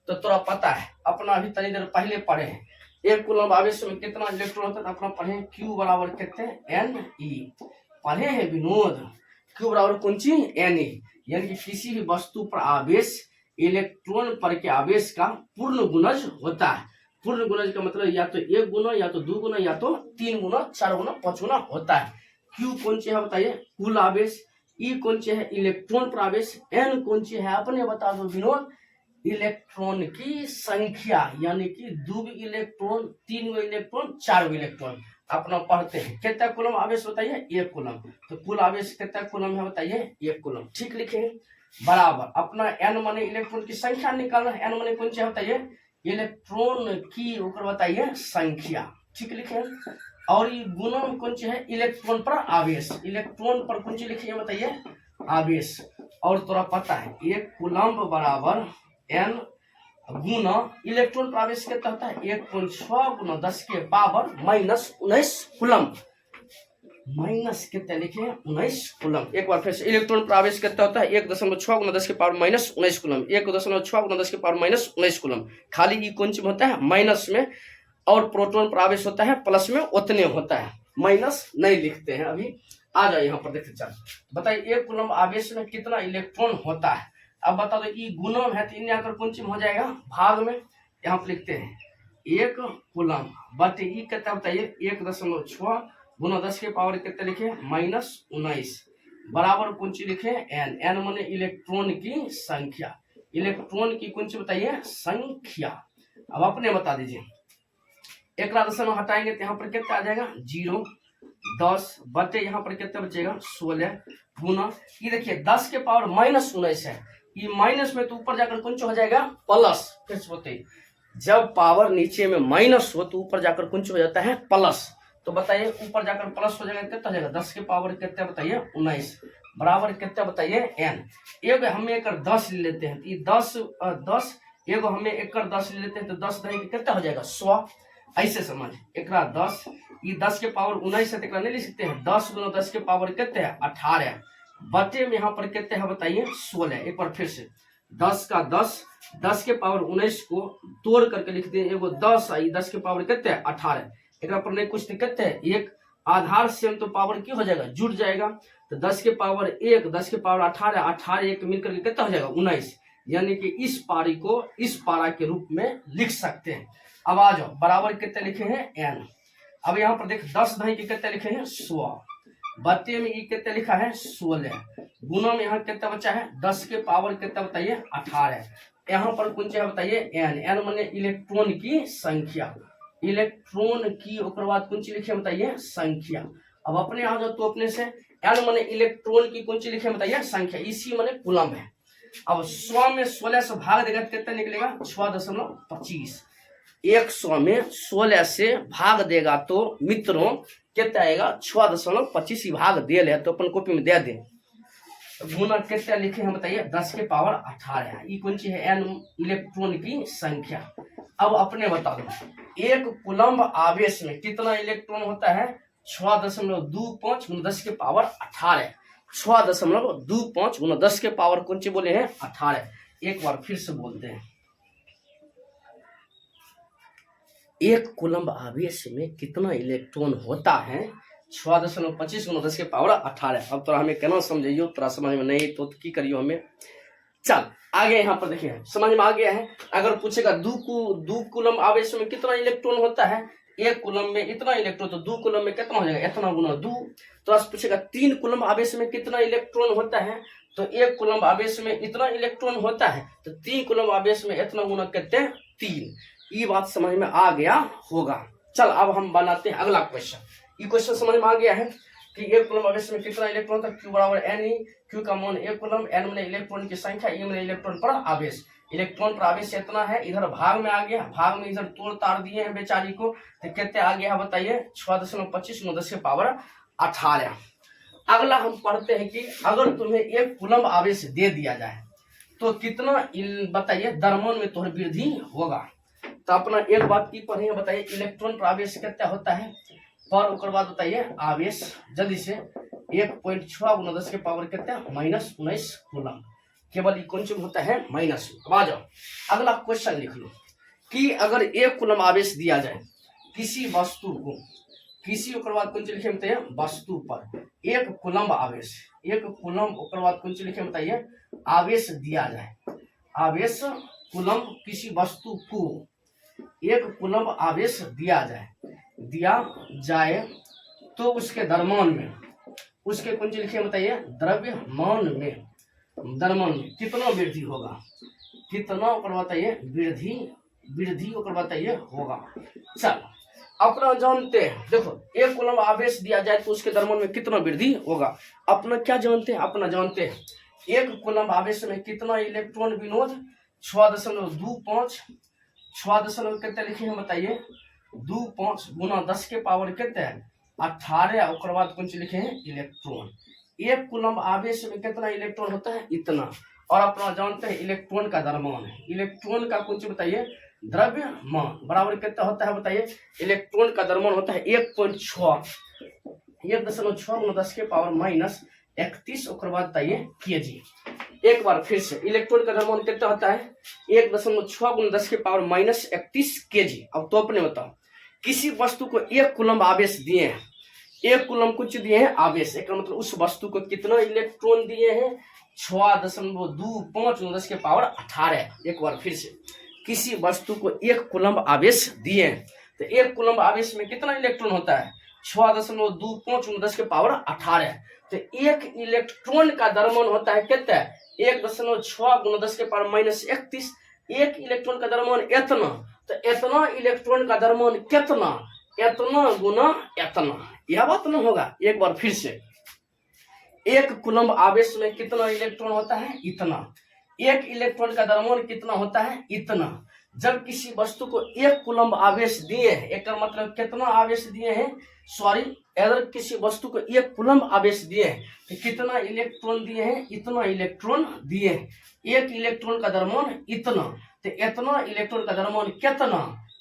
तो तोरा पता है, अपना अभी तनी देर पहले पढ़े हैं 1 कूलम्ब आवेश में कितना इलेक्ट्रॉन होता है, अपना पढ़े Q बराबर कितने Ne पढ़े हैं विनोद। Q बराबर कौन सी, Ne, यानी कि किसी भी वस्तु पर आवेश इलेक्ट्रॉन पर के आवेश का पूर्ण गुणज होता है। पूर्ण गुणज का मतलब या तो 1 गुना, या तो 2 गुना, या तो 3 गुना, 4 गुना, 5 गुना होता है। Q कौन सी है बताइए, कुल आवेश। E कौन सी है, इलेक्ट्रॉन पर आवेश। N कौन सी है, अपने बता दो विनोद, इलेक्ट्रॉन की संख्या, यानी कि 2 इलेक्ट्रॉन, 3 इलेक्ट्रॉन, 4 इलेक्ट्रॉन। अपना पढ़ते हैं कितना कूलम्ब आवेश बताइए, 1 कूलम्ब। तो कुल आवेश कितना कूलम्ब है बताइए, 1 कूलम्ब। ठीक लिखे, बराबर अपना n माने इलेक्ट्रॉन की संख्या निकालना है। n माने कौन सी बताइए, इलेक्ट्रॉन की ओकर बताइए संख्या। ठीक लिखे, और ये गुणन कौन सी है, इलेक्ट्रॉन पर आवेश। इलेक्ट्रॉन पर कौन सी लिखिए बताइए, आवेश। और तोरा पता है 1 कूलम्ब बराबर n गुना इलेक्ट्रॉन पर आवेश कितना होता है, 1.6 गुना 10 के पावर -19 कूलम्ब। माइनस कितने लिखे, 19 कूलम्ब। एक बार फिर से, इलेक्ट्रॉन पर आवेश कितना होता है, 1.6 गुना 10 के पावर -19 कूलम्ब। 1.6 गुना 10 के पावर -19 कूलम्ब। खाली ये कौन सी होता है, माइनस में, और प्रोटॉन पर आवेश होता है प्लस में, उतने होता है, माइनस नहीं लिखते हैं अभी। आ जाओ यहाँ पर देखते चल, बताइए एक कूलम आवेश में कितना इलेक्ट्रॉन होता है। अब बता दो ये गुणम है तो इन्हें आकर कौन चीज हो जाएगा भाग में, यहाँ पर लिखते हैं एक कूलम बटे ई कितना बताइए 1.6 गुना 10 के पावर कितने लिखे -19 बराबर कौन चीज लिखे एन, एन माने इलेक्ट्रॉन की संख्या, इलेक्ट्रॉन की कौन चीज बताइए संख्या। अब अपने बता दीजिए, एक दशमलव हटाएंगे तो यहाँ पर कितना आ जाएगा 0 10 बटे यहाँ पर कितना बचेगा 16 गुना ये देखिए 10 के पावर -19 है, ये माइनस में तो ऊपर जाकर कौन हो जाएगा प्लस। फिर होते जब पावर नीचे में माइनस हो तो ऊपर जाकर कौन हो जाता है प्लस, तो बताइए ऊपर जाकर प्लस हो जाएगा कितना हो जाएगा 10 के पावर कितना बताइए 19 बराबर कितना बताइए एन। एक हमें एक 10 ले लेते हैं, ये 10 एक हमें एक 10 ले लेते हैं तो 10 दही कितना हो जाएगा 100, ऐसे समझ एक 10 ये 10 के पावर 19 है तो नहीं लिख सकते हैं 10 गुना 10 के पावर कितने है 18 बटे में यहाँ पर कितने है बताइए 16। एक बार फिर से 10 का 10 के पावर 19 को तोड़ करके लिखते हैं एगो 10 आई 10 के पावर कितने है 18 एक पर नहीं कुछ दिक्कत है एक आधार से हम तो पावर क्यों हो जाएगा जुड़ जाएगा, तो 10 के पावर 1 10 के पावर 18 एक मिलकर के कितना हो जाएगा 19, यानी कि इस पारी को इस पारा के रूप में लिख सकते हैं। अब आ जाओ बराबर कितने लिखे हैं एन। अब यहाँ पर देख 10 दही के कितने लिखे हैं 100 बत्ते में ये कितने लिखा है 16 गुना में यहाँ कितना बचा है 10 के पावर कितना बताइए 18, यहाँ पर कौन सा बताइए एन, एन माने इलेक्ट्रॉन की संख्या, इलेक्ट्रॉन की ओकर बाद कौन सी लिखे बताइए संख्या। अब अपने आ जाओ तो अपने से एन माने इलेक्ट्रॉन की कौन सी लिखे बताइए संख्या, इसी माने कूलम है। अब 100 में 16 से भाग देगा कितना निकलेगा 6.25, 100 में 16 से भाग देगा तो मित्रों कितना आएगा 6.25 भाग दे ले तो अपन कॉपी में दे दे गुना कितना लिखे हैं बताइए 10 के पावर 18, ये कौन सी है एन इलेक्ट्रॉन की संख्या। अब अपने बता दो एक कूलम्ब आवेश में कितना इलेक्ट्रॉन होता है 6.25 गुना 10 के पावर 18, 6.25 गुना 10 के पावर कौन सी बोले हैं 18। एक बार फिर से बोलते हैं एक कूलम्ब आवेश में कितना इलेक्ट्रॉन होता है 6.25 गुना 10 के पावर 18। अब तो हमें कहना समझियो तोरा समझ में नहीं तो की करियो हमें। चल आगे यहाँ पर देखिए समझ में आ गया है। अगर पूछेगा दो कूलम्ब आवेश में कितना इलेक्ट्रॉन होता है, एक कूलम्ब में इतना इलेक्ट्रॉन तो 2 कूलम्ब में कितना हो जाएगा इतना गुना 2। तो आज पूछेगा 3 कूलम्ब आवेश में कितना इलेक्ट्रॉन होता है, तो 1 कूलम्ब आवेश में इतना इलेक्ट्रॉन होता है तो 3 कूलम्ब आवेश में इतना गुना कहते हैं 3। ये बात समझ में आ गया होगा। चल अब हम बनाते हैं अगला क्वेश्चन। ये क्वेश्चन समझ में आ गया है कि एक कूलम्ब आवेश में कितना इलेक्ट्रॉन था, Q बराबर एन ई, Q का मान एक कूलम्ब, एन माने इलेक्ट्रॉन की संख्या, ई माने इलेक्ट्रॉन पर आवेश। इलेक्ट्रॉन पर आवेश इतना है, इधर भाग में आ गया, भाग में इधर तोड़ तार दिए हैं बेचारी को, तो कितने आ गया बताइए 6.25 गुना 10 के पावर 18। अगला हम पढ़ते हैं कि अगर तुम्हें एक कूलम्ब आवेश दे दिया जाए तो कितना बताइए द्रव्यमान में तुम्हारी वृद्धि होगा। तो अपना एक बात की पढ़ेंगे बताइए इलेक्ट्रॉन पर आवेश कितना होता है पर ओकर बाद बताइए आवेश जल्दी से 1.6 गुना 10 के पावर कितना -19 कूलम्ब, केवल ये कौन सा होता है माइनस। अब आ जाओ अगला क्वेश्चन लिख लो कि अगर एक कूलम्ब आवेश दिया जाए किसी वस्तु को, किसी ओकर बाद कौन सा लिखे बताइए वस्तु पर एक कूलम्ब आवेश, एक कूलम्ब ओकर बाद कौन सा लिखे बताइए आवेश दिया जाए, आवेश कूलम्ब किसी वस्तु को एक कूलम्ब आवेश दिया जाए तो उसके द्रव्यमान में, उसके कौन सी लिखे बताइए द्रव्यमान में, द्रव्यमान में कितना वृद्धि होगा, कितना ओकर बताइए वृद्धि ओकर बताइए होगा। चल अपना जानते हैं, देखो एक कूलम्ब आवेश दिया जाए तो उसके द्रव्यमान में कितना वृद्धि होगा। अपना क्या जानते हैं, अपना जानते हैं एक कूलम्ब आवेश में कितना इलेक्ट्रॉन विनोद 6.25 कितने लिखे हैं बताइए 25 गुना 10 के पावर कितने 18 और बाद कौन सी लिखे हैं इलेक्ट्रॉन। एक कूलम्ब आवेश में कितना इलेक्ट्रॉन होता है इतना, और अपना जानते हैं इलेक्ट्रॉन का द्रव्यमान है, इलेक्ट्रॉन का कौन सी बताइए द्रव्यमान बराबर कितना होता है बताइए इलेक्ट्रॉन का द्रव्यमान होता है 1.6 गुना 10 के पावर -31 और बाद बताइए केजी। एक बार फिर से इलेक्ट्रॉन का द्रव्यमान कितना होता है 1.6 गुना 10 के पावर -31 केजी। अब तो अपने बताओ किसी वस्तु को एक कूलम्ब आवेश दिए हैं, 1 कूलम कुछ दिए हैं आवेश, एक मतलब उस वस्तु को कितना इलेक्ट्रॉन दिए हैं 6.25 10 के पावर 18। एक बार फिर से, किसी वस्तु को 1 कूलम आवेश दिए हैं, तो 1 कूलम आवेश में कितना इलेक्ट्रॉन होता है 6.25 10 के पावर 18। तो एक इलेक्ट्रॉन का द्रव्यमान होता है कितना 1.6 × 10 के पावर -31। एक इलेक्ट्रॉन का द्रव्यमान इतना, तो इतना इलेक्ट्रॉन का द्रव्यमान कितना, इतना गुना इतना, यह बात ना होगा। एक बार फिर से, 1 कूलम आवेश में कितना इलेक्ट्रॉन होता है इतना, एक इलेक्ट्रॉन का द्रव्यमान कितना होता है इतना। जब किसी वस्तु को 1 कूलम आवेश दिए हैं, एक मतलब कितना आवेश दिए हैं, सॉरी, अगर किसी वस्तु को 1 कूलम आवेश दिए हैं तो कितना इलेक्ट्रॉन दिए हैं, इतना इलेक्ट्रॉन दिए हैं। एक इलेक्ट्रॉन का द्रव्यमान इतना, तो इतना इलेक्ट्रॉन का द्रव्यमान कितना,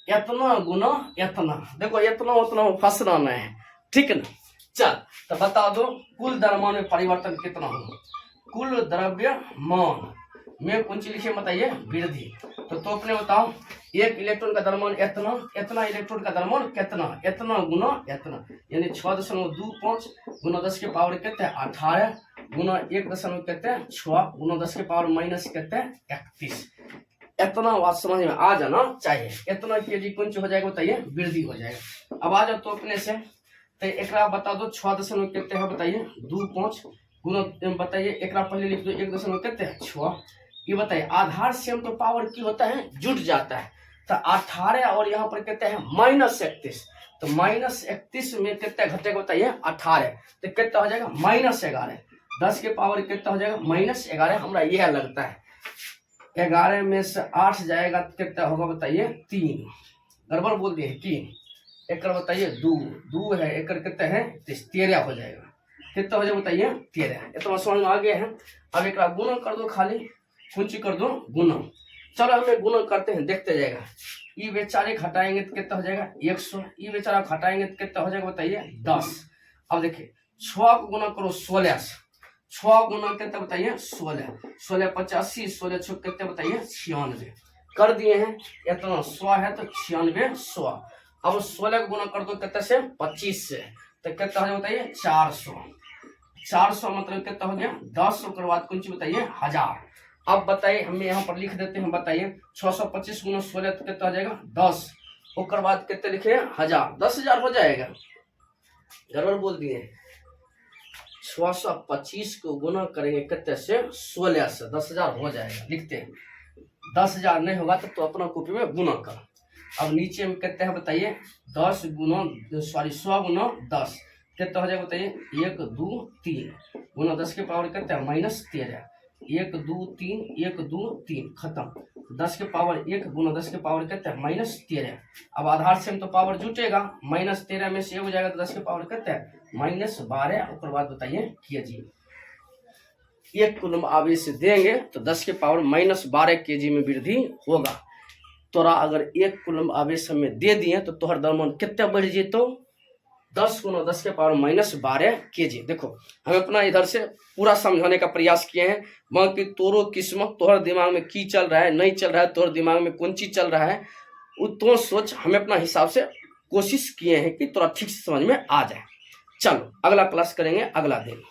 इतना गुना इतना। देखो इतना उतना फंसना नहीं है, ठीक है ना। चल तो बता दो कुल द्रव्यमान में परिवर्तन कितना होगा। कुल द्रव्यमान में कौन सी लिखे बताइए, वृद्धि। तो अपने बताओ, एक इलेक्ट्रॉन का द्रव्यमान इतना, इतना इलेक्ट्रॉन का द्रव्यमान कितना, इतना गुना इतना, यानी 6.25 गुना 10 के पावर कितने 18 गुना 1.6 गुना 10 के पावर -31। इतना बात समझ में आ जाना चाहिए। इतना केजी कौन हो जाएगा बताइए, वृद्धि हो जाएगा। अब आ जाओ तो अपने से, तो एक बता दो 6 कितने है बताइए 25 गुना बताइए, एक पहले लिख दो 1 कितने 6। ये बताइए आधार से हम तो पावर की होता है जुट जाता है, तो 18 और यहाँ पर कहते हैं -31, तो -31 में कितना घटेगा बताइए 18, तो कितना हो जाएगा -11। 10 के पावर कितना हो जाएगा -11, हमरा यह लगता है 11 में से 8 जाएगा कितना होगा बताइए 3, गड़बड़ बोल दिए कि एक बताइए 2 है, एक कितना है 13 हो जाएगा, कितना हो जाएगा बताइए 13। इतना समझ में आ गया है। अब एक गुना कर दो, खाली कुंची कर दो गुना। चलो हमें गुना करते हैं, देखते जाएगा। ये बेचारे घटाएंगे तो कितना हो जाएगा 100, ये बेचारा घटाएंगे तो कितना हो जाएगा बताइए 10। अब देखिए 6 को गुना करो 16 से, 6 गुना कितना बताइए 16, 16 85, 16 6 कितने बताइए 96 कर दिए हैं। इतना 100 है तो 96 100। अब 16 को गुना कर दो कितने से 25 से, तो कितना हो जाएगा बताइए 400। 400 मतलब कितना हो गया 10 के बाद कौन सी बताइए 1000। अब बताइए हमें यहाँ पर लिख देते हैं, बताइए 625 गुना 16 तो कितना हो जाएगा 10, उसके बाद कितने लिखे 1000, 10,000 हो जाएगा, गड़बड़ बोल दिए। 625 को गुना करेंगे कितने से 16 से, 10,000 हो जाएगा। लिखते हैं 10,000 नहीं होगा तो अपना कॉपी में गुना कर। अब नीचे में कितने हैं बताइए 100 गुना 10 कितना हो जाएगा बताइए 1 2 3 गुना 10 के पावर कितने -13, 1 2 3 1 2 3 खत्म। 10 के पावर 1 गुना 10 के पावर कितने -13। अब आधार से हम तो पावर जुटेगा, -13 में से हो जाएगा तो 10 के पावर कितने -12। उसके बाद बताइए केजी। 1 कूलम आवेश देंगे तो 10 के पावर -12 केजी में वृद्धि होगा। तोरा अगर 1 कूलम आवेश हमें दे दिए तो तोहर द्रव्यमान कितना बढ़ जेतो 10 गुना 10 के पावर -12 केजी। देखो हम अपना इधर से पूरा समझाने का प्रयास किए हैं, बाकी तोरो किस्मत तोहर दिमाग में की चल रहा है नहीं चल रहा है, तोहर दिमाग में कौन चीज चल रहा है वो तो सोच। हमें अपना हिसाब से कोशिश किए हैं कि तोरा ठीक से समझ में आ जाए। चलो अगला क्लास करेंगे अगला दिन।